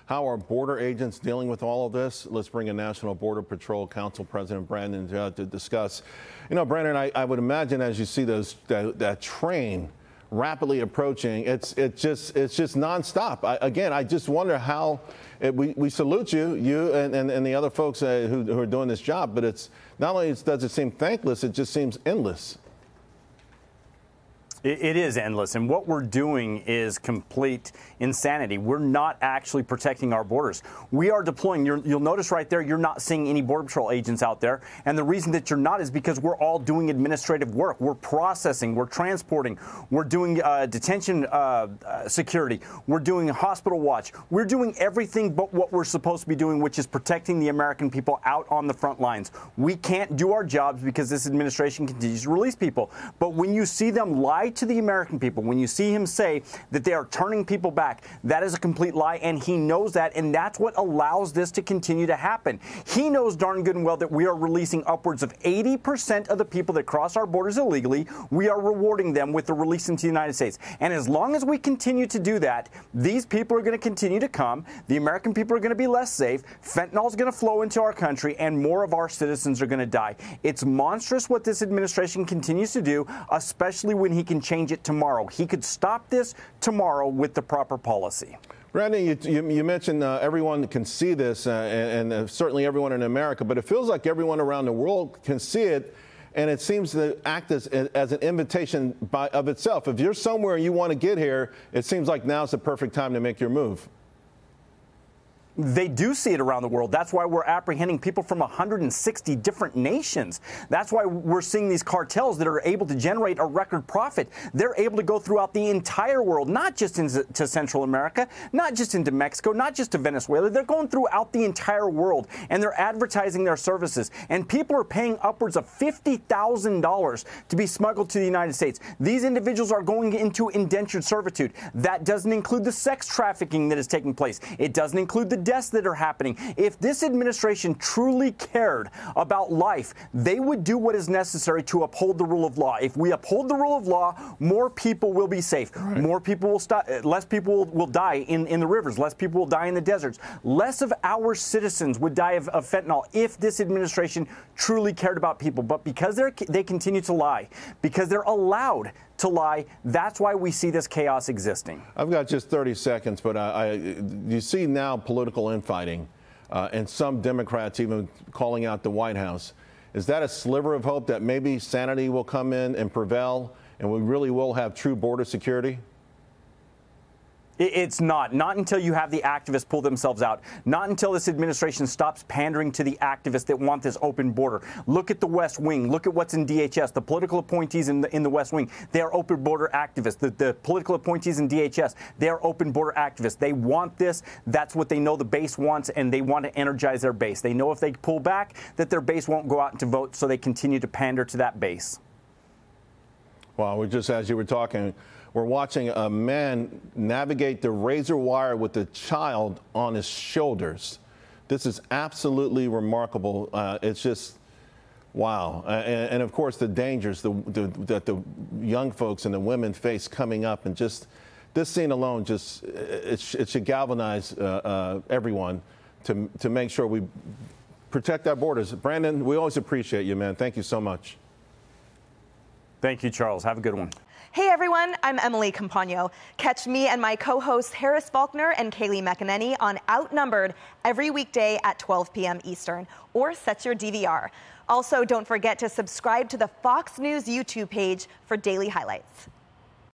How are border agents dealing with all of this? Let's bring in National Border Patrol Council President Brandon Judd to discuss. You know, Brandon, I would imagine as you see that train rapidly approaching, it's just nonstop. Again, I just wonder how we salute you and the other folks who are doing this job, but it's not only does it seem thankless, it just seems endless. It is endless, and what we're doing is complete insanity. We're not actually protecting our borders. We are deploying. You'll notice right there, you're not seeing any Border Patrol agents out there, and the reason that you're not is because we're all doing administrative work. We're processing, we're transporting, we're doing detention security, we're doing hospital watch. We're doing everything but what we're supposed to be doing, which is protecting the American people out on the front lines. We can't do our jobs because this administration continues to release people. But when you see them lie to the American people, when you see him say that they are turning people back, that is a complete lie, and he knows that, and that's what allows this to continue to happen. He knows darn good and well that we are releasing upwards of 80% of the people that cross our borders illegally. We are rewarding them with the release into the United States. And as long as we continue to do that, these people are going to continue to come. The American people are going to be less safe. Fentanyl is going to flow into our country, and more of our citizens are going to die. It's monstrous what this administration continues to do, especially when he can change it tomorrow. He could stop this tomorrow with the proper policy. Brandon, you mentioned everyone can see this, and certainly everyone in America, but it feels like everyone around the world can see it, and it seems to act as an invitation of itself. If you're somewhere and you want to get here, it seems like now's the perfect time to make your move. They do see it around the world. That's why we're apprehending people from 160 different nations. That's why we're seeing these cartels that are able to generate a record profit. They're able to go throughout the entire world, not just into Central America, not just into Mexico, not just to Venezuela. They're going throughout the entire world, and they're advertising their services. And people are paying upwards of $50,000 to be smuggled to the United States. These individuals are going into indentured servitude. That doesn't include the sex trafficking that is taking place. It doesn't include the deaths that are happening. If this administration truly cared about life, they would do what is necessary to uphold the rule of law. If we uphold the rule of law, more people will be safe. Right. More people will stop. Less people will die in the rivers. Less people will die in the deserts. Less of our citizens would die of fentanyl if this administration truly cared about people. But because they continue to lie, because they're allowed to lie, that's why we see this chaos existing. I've got just 30 seconds, but you see now political infighting and some Democrats even calling out the White House. Is that a sliver of hope that maybe sanity will come in and prevail and we really will have true border security? It's not until you have the activists pull themselves out, not until this administration stops pandering to the activists that want this open border. Look at the West Wing. Look at what's in DHS. The political appointees in the West Wing, they are open border activists. The political appointees in DHS, they are open border activists. They want this. That's what they know the base wants, and they want to energize their base. They know if they pull back that their base won't go out to vote, so they continue to pander to that base. Well, just as you were talking, we're watching a man navigate the razor wire with a child on his shoulders. This is absolutely remarkable. It's just, wow. And of course, the dangers that the young folks and the women face coming up. And just this scene alone, it should galvanize everyone to make sure we protect our borders. Brandon, we always appreciate you, man. Thank you so much. Thank you, Charles. Have a good one. Hey everyone, I'm Emily Campagno. Catch me and my co-hosts Harris Faulkner and Kaylee McEnany on Outnumbered every weekday at 12 p.m. Eastern, or set your DVR. Also, don't forget to subscribe to the Fox News YouTube page for daily highlights.